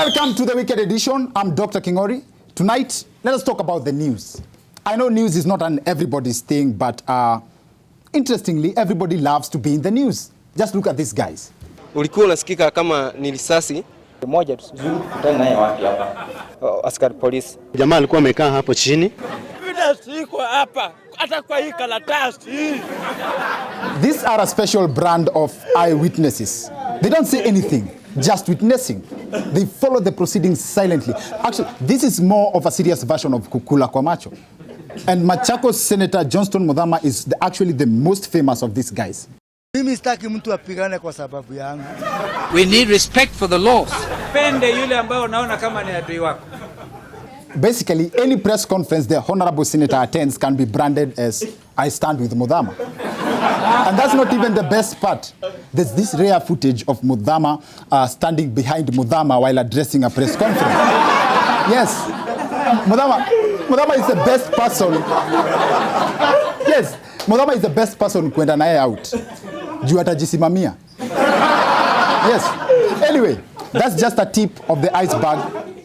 Welcome to the Weekend Edition. I'm Dr. Kingori. Tonight, let us talk about the news. I know news is not an everybody's thing, but interestingly, everybody loves to be in the news. Just look at these guys. Ulikuwa unasikika kama ni risasi. Mmoja tusijui kutana naye wapi hapa. Askari polisi. Jamaa alikuwa amekaa hapo chini. Siko hapa hata kwa hii karatasi. These are a special brand of eyewitnesses. They don't say anything, just witnessing. They follow the proceedings silently. Actually, this is more of a serious version of Kukula kwa macho. And Machakos Senator Johnston Muthama is actually the most famous of these guys. Mimi sitaki mtu apigane kwa sababu yangu. We need respect for the laws. Pende yule ambaye unaona kama ni adui wako. Basically, any press conference the Honorable Senator attends can be branded as I stand with Muthama. And that's not even the best part. There's this rare footage of Muthama standing behind Muthama while addressing a press conference. Yes, Muthama is the best person. Yes, Muthama is the best person kwenda naye out. Juu atajisimamia. Yes. Anyway, that's just a tip of the iceberg.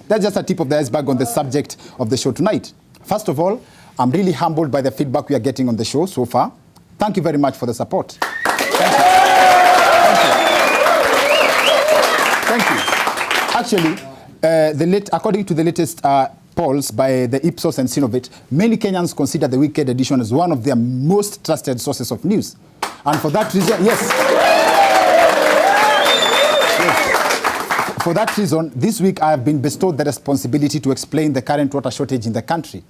That's just a tip of the iceberg on the subject of the show tonight. First of all, I'm really humbled by the feedback we are getting on the show so far. Thank you very much for the support. Thank you. Thank you. Actually, according to the latest polls by the Ipsos and Synovate, many Kenyans consider the Weekend Edition as one of their most trusted sources of news. And for that reason, For that reason, this week I have been bestowed the responsibility to explain the current water shortage in the country.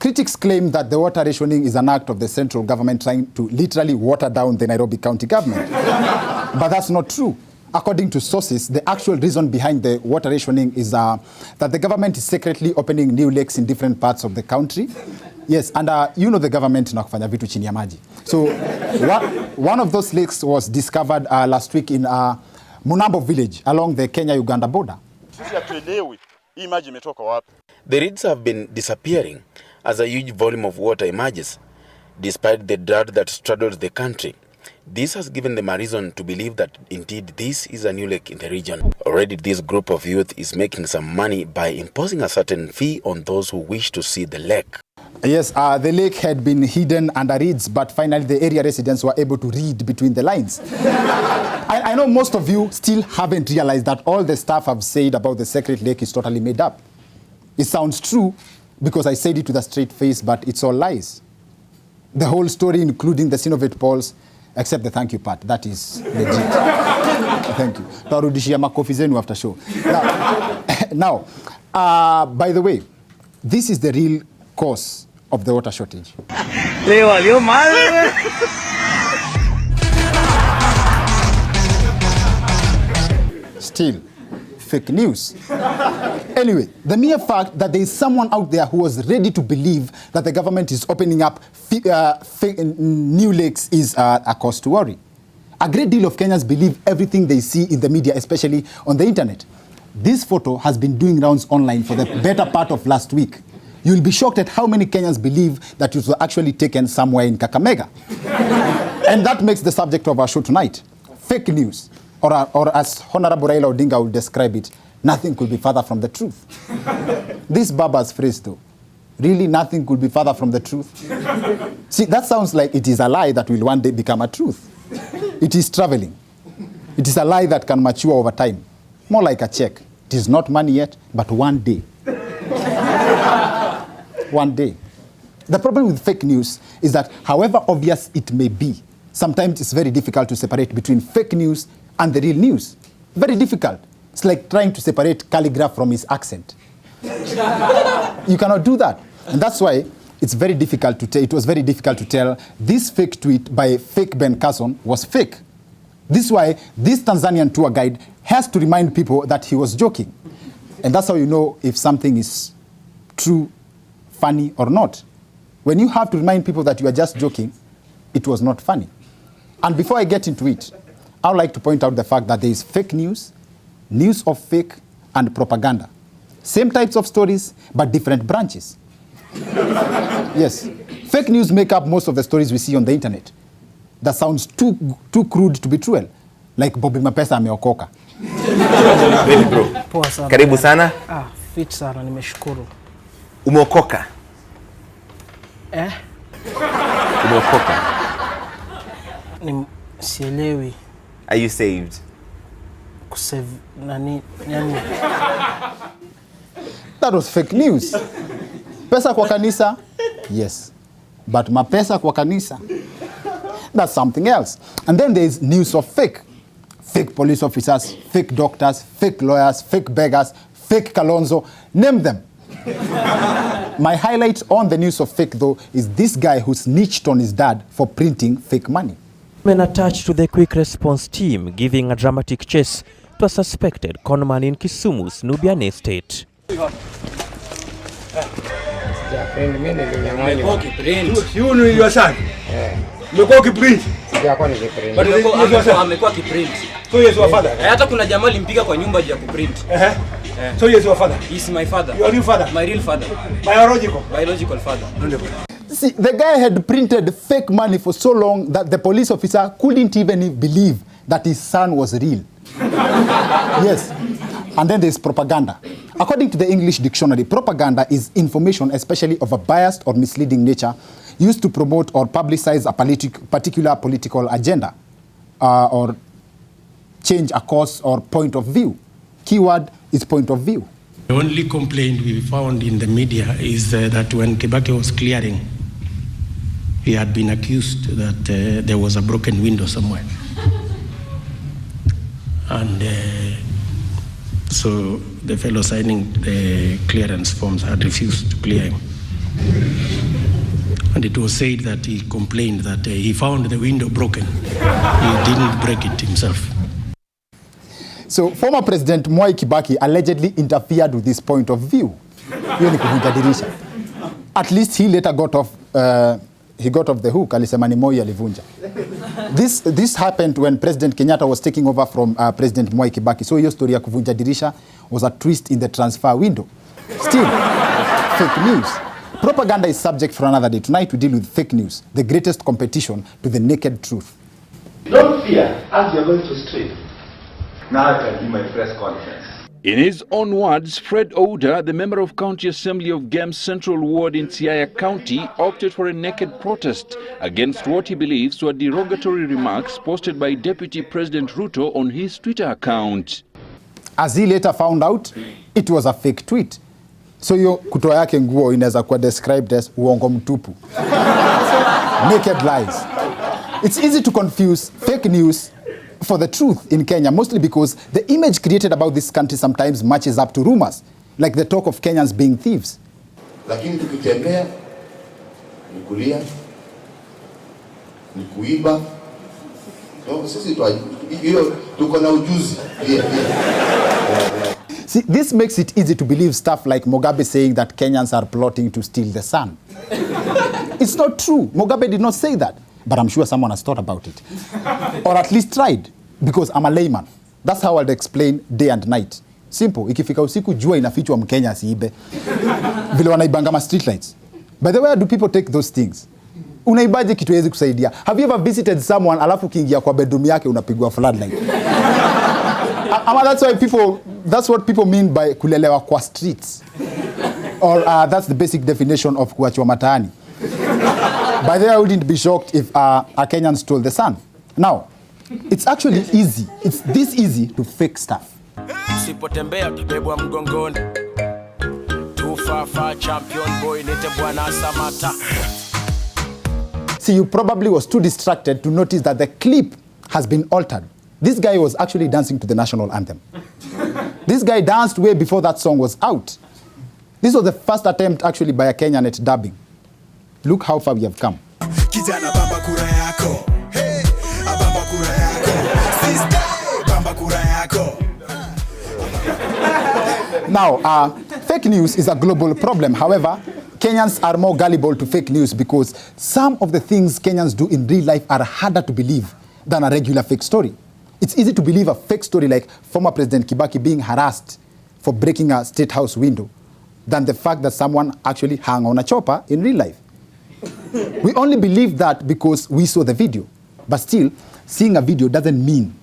Critics claim that the water rationing is an act of the central government trying to literally water down the Nairobi County government. But that's not true. According to sources, the actual reason behind the water rationing is that the government is secretly opening new lakes in different parts of the country. Yes, and you know the government na kufanya vitu chini ya maji. So one of those lakes was discovered last week in Munambo village along the Kenya-Uganda border. The reeds have been disappearing as a huge volume of water emerges, despite the drought that straddles the country. This has given them a reason to believe that indeed this is a new lake in the region. Already this group of youth is making some money by imposing a certain fee on those who wish to see the lake. Yes, the lake had been hidden under reeds, but finally the area residents were able to read between the lines. I know most of you still haven't realized that all the stuff I've said about the sacred lake is totally made up. It sounds true because I said it with a straight face, but it's all lies. The whole story, including the Synovate polls, except the thank you part. That is legit. Thank you. Tarudishia makofi zenu after show. Now, by the way, this is the real cause of the water shortage. Still, fake news. Anyway, the mere fact that there is someone out there who was ready to believe that the government is opening up new lakes is a cause to worry. A great deal of Kenyans believe everything they see in the media, especially on the internet. This photo has been doing rounds online for the better part of last week. You'll be shocked at how many Kenyans believe that it was actually taken somewhere in Kakamega. And that makes the subject of our show tonight. Fake news. Or as Honorable Raila Odinga would describe it, nothing could be further from the truth. This Baba's phrase though, really nothing could be further from the truth. See, that sounds like it is a lie that will one day become a truth. It is traveling. It is a lie that can mature over time. More like a check. It is not money yet, but one day. One day. The problem with fake news is that however obvious it may be, sometimes it's very difficult to separate between fake news and the real news. Very difficult. It's like trying to separate calligraph from his accent. You cannot do that. And that's why it's very difficult to it was very difficult to tell this fake tweet by fake Ben Carson was fake. This is why this Tanzanian tour guide has to remind people that he was joking. And that's how you know if something is true, funny, or not. When you have to remind people that you are just joking, it was not funny. And before I get into it, I would like to point out the fact that there is fake news, news of fake, and propaganda. Same types of stories, but different branches. Yes. Fake news make up most of the stories we see on the internet. That sounds too crude to be true. like Bobby Mapesa ameokoka. Really bro. Poa sana. Karibu sana. Fit sana, nimeshukuru. Umeokoka? Umeokoka? Sielewi. Are you saved? Kusave nani? That was fake news. Pesa kwa kanisa? Yes. But mapesa kwa kanisa? That's something else. And then there is news of fake. Fake police officers, fake doctors, fake lawyers, fake beggars, fake Kalonzo, name them. My highlight on the news of fake, though, is this guy who snitched on his dad for printing fake money. Men attached to the quick response team giving a dramatic chase to a suspected conman in Kisumu's Nubian estate. Hata kuna jamaa alimpiga kwa nyumba ya kuprint. So he is your father? He is my father. Your real father? My real father. Biological father. See, the guy had printed fake money for so long that the police officer couldn't even believe that his son was real. Yes. And then there's propaganda. According to the English dictionary, propaganda is information, especially of a biased or misleading nature, used to promote or publicize a particular political agenda or change a course or point of view. Keyword is point of view. The only complaint we found in the media is that when Kibaki was clearing, he had been accused that there was a broken window somewhere. And so the fellow signing the clearance forms had refused to clear him. And it was said that he complained that he found the window broken. He didn't break it himself. So former President Mwai Kibaki allegedly interfered with this point of view. At least he later got off the hook. Alisema ni Moi alivunja. This happened when President Kenyatta was taking over from President Mwai Kibaki. So hiyo story ya kuvunja dirisha was a twist in the transfer window. Still, fake news. Propaganda is subject for another day. Tonight we deal with fake news, the greatest competition to the naked truth. Don't fear, as you're going to stream. Now I can give my press conference. In his own words, Fred Ouda, the member of County Assembly of Gem's Central Ward in Siaya County, opted for a naked protest against what he believes were derogatory remarks posted by Deputy President Ruto on his Twitter account. As he later found out, it was a fake tweet. So yo kutoa yake nguo inaweza kuwa described as uongo mtupu. Naked lies. It's easy to confuse fake news for the truth in Kenya, mostly because the image created about this country sometimes matches up to rumors, like the talk of Kenyans being thieves. Lakini tukitembea ni kulia, ni kuiba. So sisi tuko na ujuzi. See, this makes it easy to believe stuff like Mugabe saying that Kenyans are plotting to steal the sun. It's not true. Mugabe did not say that. But I'm sure someone has thought about it. Or at least tried, because I'm a layman. That's how I'd explain day and night. Simple. Ikifika usiku jua inafichwa Mkenya asiibe. Vile wanaibanga ma street lights. By the way, do people take those things? Unaibaje kitu hezi kusaidia? Have you ever visited someone alafu kiingia kwa bedroom yake unapigwa floodlight? That's what people mean by kulelewa kwa streets. Or that's the basic definition of kuachwa mataani. By the way, I wouldn't be shocked if a Kenyan stole the sun. Now, it's actually easy. It's this easy to fake stuff. Usipotembea utabebwa mgongoni. Tufafa champion boy nite bwana Samata. See, you probably was too distracted to notice that the clip has been altered. This guy was actually dancing to the national anthem. This guy danced way before that song was out. This was the first attempt actually by a Kenyan at dubbing. Look how far we have come. Kijana bamba kura yako. Hey, bamba kura yako. Sister, bamba kura yako. Now, fake news is a global problem. However, Kenyans are more gullible to fake news because some of the things Kenyans do in real life are harder to believe than a regular fake story. It's easy to believe a fake story like former President Kibaki being harassed for breaking a state house window than the fact that someone actually hung on a chopper in real life. We only believe that because we saw the video. But still, seeing a video doesn't mean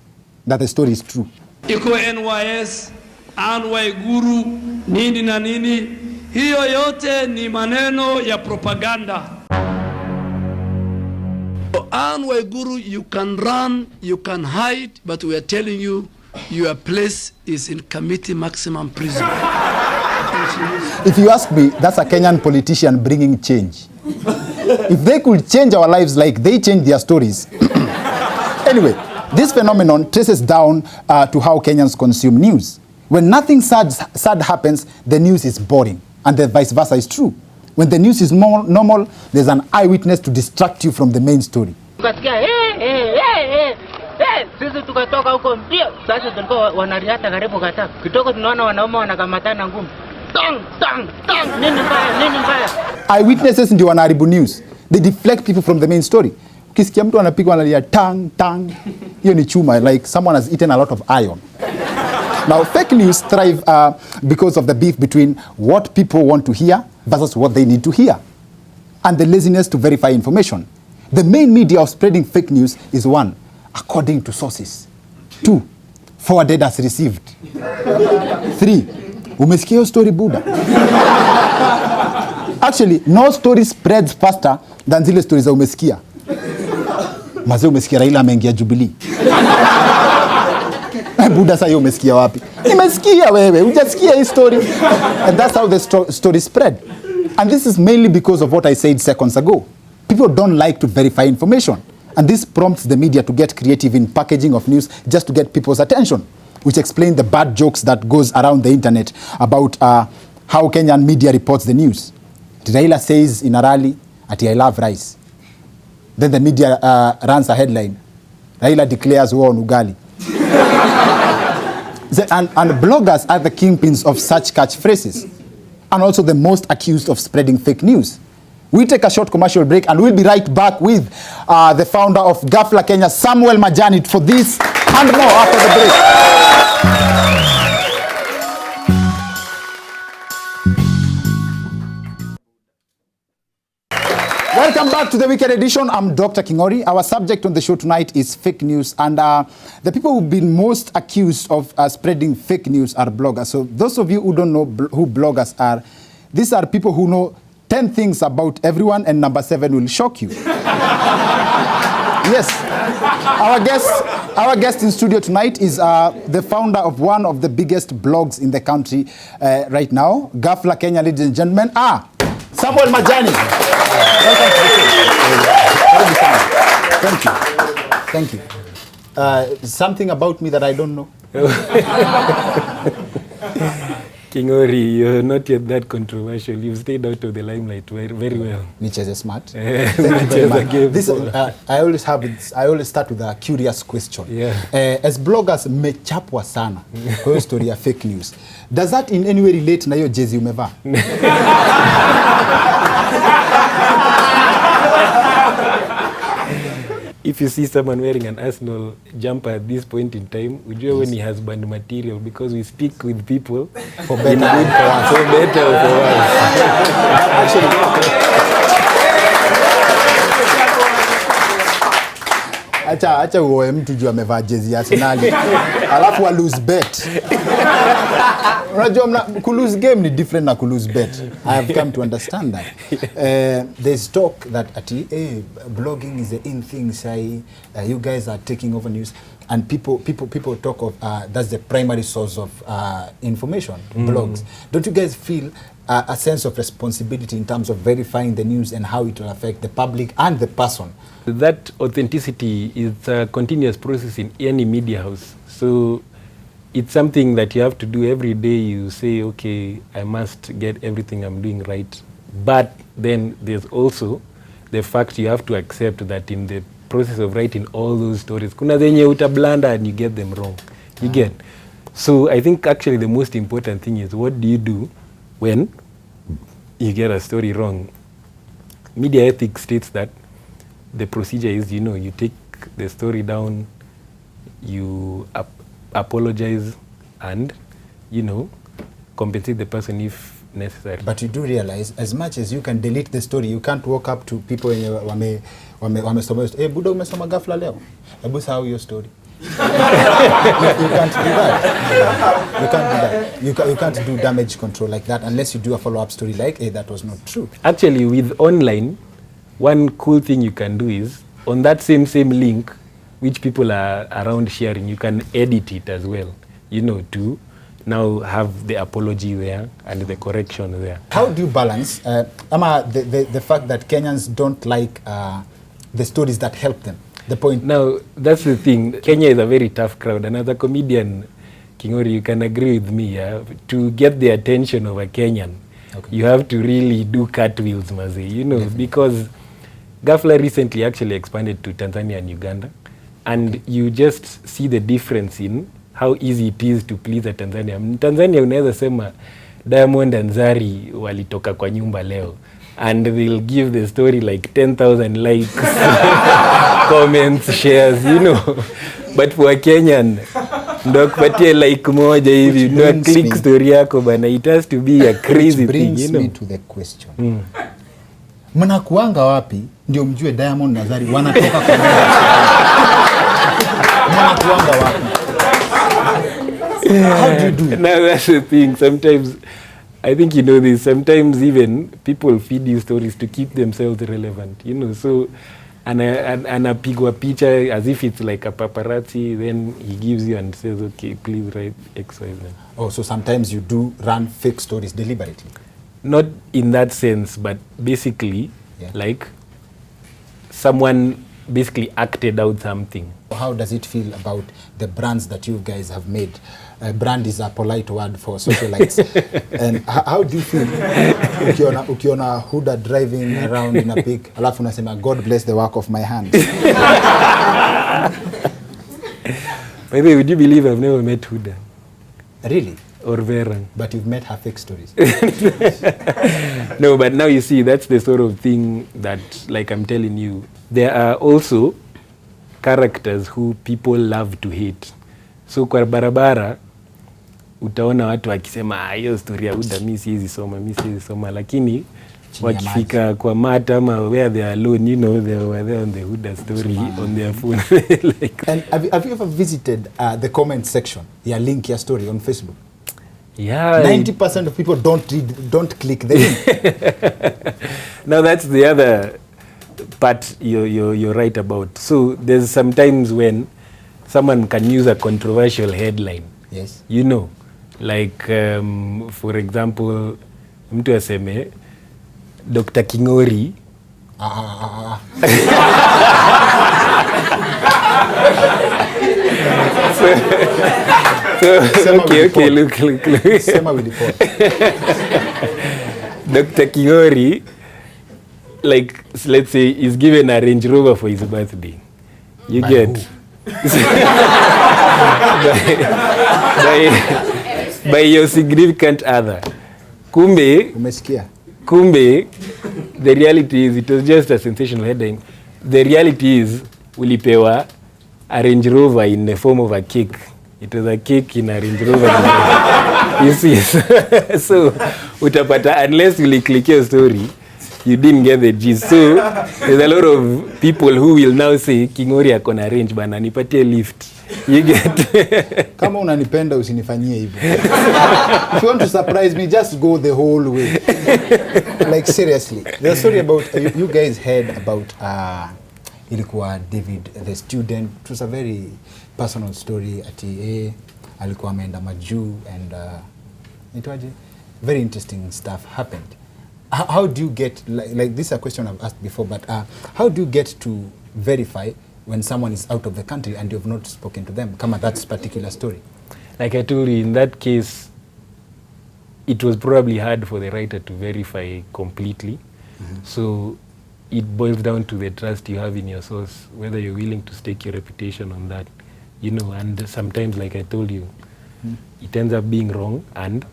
that the story is true. Iko NYS, Anne Waiguru, nini na nini. Hiyo yote ni maneno ya propaganda. Anne Waiguru, you can run, you can hide, but we are telling you, your place is in committee maximum prison. If you ask me, that's a Kenyan politician bringing change. If they could change our lives like they change their stories. Anyway, this phenomenon traces down to how Kenyans consume news. When nothing sad happens, the news is boring, and the vice versa is true. When the news is more normal, there's an eyewitness to distract you from the main story. Sisi tukatoka huko mbio. Sasa tulikuwa wanariata karibu kata. Kitoko tunaona wanaume wanakamatana ngumi. Tang tang tang, nini mbaya? Eyewitnesses ndio wanaharibu news. They deflect people from the main story. Ukisikia mtu anapigwa analia tang tang, hiyo ni chuma, like someone has eaten a lot of iron. Now, fake news thrive because of the beef between what people want to hear versus what they need to hear, and the laziness to verify information. The main media of spreading fake news is 1, according to sources. 2, forwarded as received. 3, umesikia hiyo story buda. Actually, no story spreads faster than zile stories za umesikia. Mazee umesikia Raila ameingia Jubilee. Buda sasa hiyo umesikia wapi? Nimesikia wewe, hujasikia hii story. And that's how the story spread. And this is mainly because of what I said seconds ago. People don't like to verify information. And this prompts the media to get creative in packaging of news just to get people's attention, which explain the bad jokes that goes around the internet about how Kenyan media reports the news. Raila says in a rally, I love rice. Then the media runs a headline. Raila declares war on ugali. And bloggers are the kingpins of such catchphrases, and also the most accused of spreading fake news. We'll take a short commercial break and we'll be right back with the founder of Ghafla Kenya, Samuel Majani, for this and more after the break. Welcome back to the weekend edition. I'm Dr. Kingori. Our subject on the show tonight is fake news, and the people who've been most accused of spreading fake news are bloggers. So those of you who don't know who bloggers are, these are people who know 10 things about everyone, and number 7 will shock you. Yes. Our guest in studio tonight is the founder of one of the biggest blogs in the country right now, Ghafla Kenya, ladies and gentlemen. Samuel Majani. Welcome to the show. Thank you. Something about me that I don't know. Kingori, you're not yet that controversial. You've stayed out of the limelight very well. Nicheze smart. I always start with a curious question. Yeah. As bloggers, mmechapwa sana kwa hiyo story ya fake news. Does that in any way relate na hiyo jezi umevaa? If you see someone wearing an Arsenal jumper at this point in time, we know when he has banned material, because we speak with people for better, for better or for worse. Acha uoe mtu juu amevaa jezi ya Arsenal alafu wa lose bet. Unajua ku lose game ni different na ku lose bet. I have come to understand that. There's talk that blogging is the in thing, say you guys are taking over news, and people talk of that's the primary source of information, blogs. Don't you guys feel a sense of responsibility in terms of verifying the news and how it will affect the public and the person? That authenticity is a continuous process in any media house. So it's something that you have to do every day. You say, okay, I must get everything I'm doing right. But then there's also the fact you have to accept that in the process of writing all those stories, kuna zenye utablanda and you get them wrong. You get. So I think actually the most important thing is, what do you do when you get a story wrong? Media ethics states that the procedure is, you take the story down, you apologize, and, compensate the person if necessary. But you do realize, as much as you can delete the story, you can't walk up to people and wamesoma, buda umesoma Ghafla leo, hebu sahau your story. You can't do that. You can't do that. You can't do damage control like that unless you do a follow-up story like, hey, that was not true. Actually, with online, one cool thing you can do is, on that same link, which people are around sharing, you can edit it as well, you know, to now have the apology there and the correction there. How do you balance, the fact that Kenyans don't like the stories that help them? The point. Now, that's the thing. Kenya is a very tough crowd. And as a comedian, Kingori, you can agree with me, to get the attention of a Kenyan, you have to really do cartwheels, Mazi, you know, because Ghafla recently actually expanded to Tanzania and Uganda. And you just see the difference in how easy it is to please a Tanzania. Tanzania unaweza sema Diamond and Zari walitoka kwa nyumba leo. And they'll give the story like 10,000 likes, comments, shares, you know. But for a Kenyan, ndo kupatie like moja hivi, ndo click story yako bana. It has to be a crazy thing, you know. Which brings me to the question. Mnakuanga wapi ndio mjue Diamond na Zari wanatoka kwa nyumba? Mnakuanga wapi? How do you do it? Now that's the thing. Sometimes, I think you know this, sometimes even people feed you stories to keep themselves relevant, you know, so anapigwa picha as if it's like a paparazzi, then he gives you and says, okay, please write X, Y, Z. Oh, so sometimes you do run fake stories deliberately? Not in that sense, but basically, like, someone basically acted out something. How does it feel about the brands that you guys have made? Brand is a polite word for socialites. And how do you feel ukiona Huda driving around in a pig, alafu unasema, God bless the work of my hands? By the way, would you believe I've never met Huda? Really? Or Verang? But you've met her fake stories. No, but now you see, that's the sort of thing that, like I'm telling you, there are also characters who people love to hate. So kwa barabara, utaona watu wakisema, hiyo story ya Huda, mi siwezi soma, lakini wakifika kwa mata ama where they are alone, you know, they were there on the Huda story on their phone. Like, and have you ever visited the comment section, your link, your story on Facebook? Yeah. 90% of people don't click the link. Now that's the other part you're right about. So there's sometimes when someone can use a controversial headline. Yes. You know, like for example, mtu aseme Dr. Kingori. So okay, look. Sema with the pot. Dr. Kingori, like, let's say, is given a Range Rover for his birthday. You By get by your significant other. Kumbe, the reality is it was just a sensational headline. The reality is ulipewa a Range Rover in the form of a cake. It was a cake in a Range Rover. You see, so utapata, unless you click your story, you didn't get the gist. So there's a lot of people who will now say Kingori akona range bana, nipatie lift. You get. Kama unanipenda usinifanyie hivyo. If you want to surprise me, just go the whole way. Like seriously, the story about you guys heard about ilikuwa David the student. It was a very personal story. Ati alikuwa ameenda majuu and itwaje, very interesting stuff happened. How do you get, like this is a question I've asked before, but how do you get to verify when someone is out of the country and you've not spoken to them? Come at that particular story. Like I told you, in that case, it was probably hard for the writer to verify completely. So it boils down to the trust you have in your source, whether you're willing to stake your reputation on that, you know, and sometimes, like I told you, it ends up being wrong and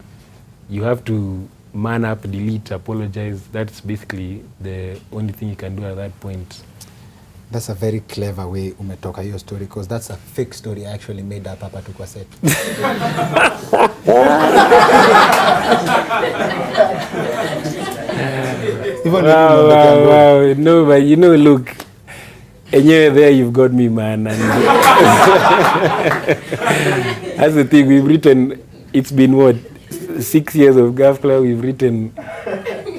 you have to man up, delete, apologize. That's basically the only thing you can do at that point. That's a very clever way umetoka hiyo story, because that's a fake story I actually made up hapa tu kwa set. Wow. No, but you know, look, Anyway, there you've got me, man. And that's the thing. We've written. It's been what 6 years of Ghafla. We've written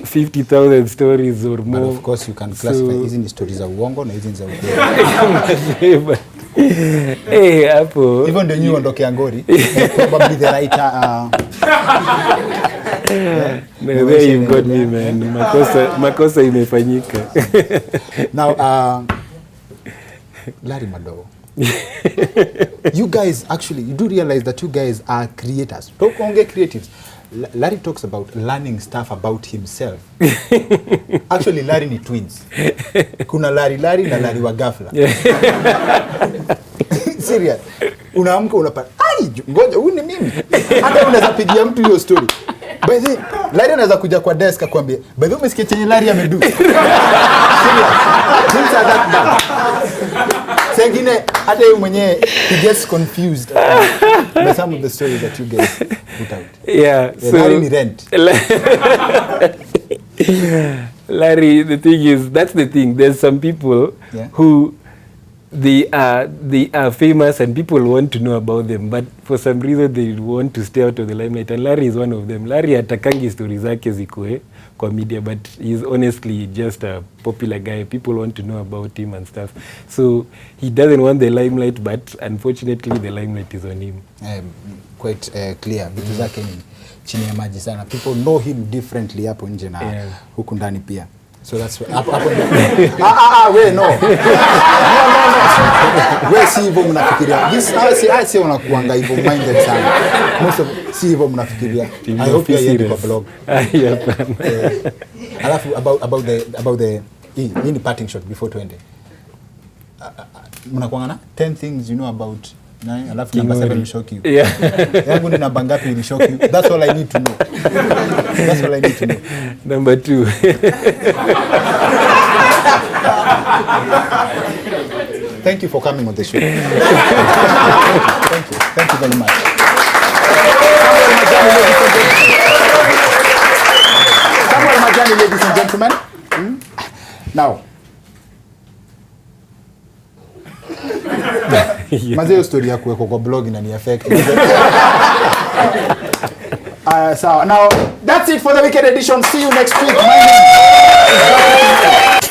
50,000 stories or more. But of course, you can classify hizi stories za uongo na hizi za ukweli. Hey, hapo. Even the new Ondoke Angori, probably the writer. No, there you've got me, man. Makosa imefanyika. Now, Larry Mado, you guys actually, you do realize that you guys are creators. Talk on creatives. Larry talks about learning stuff about himself. Actually, Larry ni twins. Kuna Larry na Larry wa Ghafla. Serious. Unaamka unapata, ai, ngoja huyu ni mimi. Hata unaweza pigia mtu hiyo story. By the way, Larry anaweza kuja kwa desk akwambia, by the way, umesikia chenye Larry amedu. Serious. Things are that bad. Sengine hata yeye mwenyewe he gets confused by some of the stories that you guys put out. Yeah, so Larry ni rent. Larry, the thing is, that's the thing. There's some people who they are famous and people want to know about them, but for some reason they want to stay out of the limelight, and Larry is one of them. Larry atakangi stories zake zikoe kwa media, but he's honestly just a popular guy. People want to know about him and stuff, so he doesn't want the limelight, but unfortunately the limelight is on him. Quite clear. Vitu zake ni chini ya maji sana. People know him differently hapo nje na huku ndani pia. So that's hapo we no. We si hivyo mnafikiria. This I unakuanga hivyo minded sana. Most of si hivyo mnafikiria. I hope you are kwa blog. Alafu about the in parting shot before 20. Mnakuanga na 10 things you know about nine, alafu number 7 will shock you. Yeah. Yangu ni namba ngapi will shock you. That's all I need to know. That's all I need to know. Number 2. Thank you for coming on the show. Thank you. Thank you very much. Samuel Majani, ladies and gentlemen. Now, mazeo story ya kuweko kwa blog inani affect. So now that's it for the weekend edition. See you next week. My name is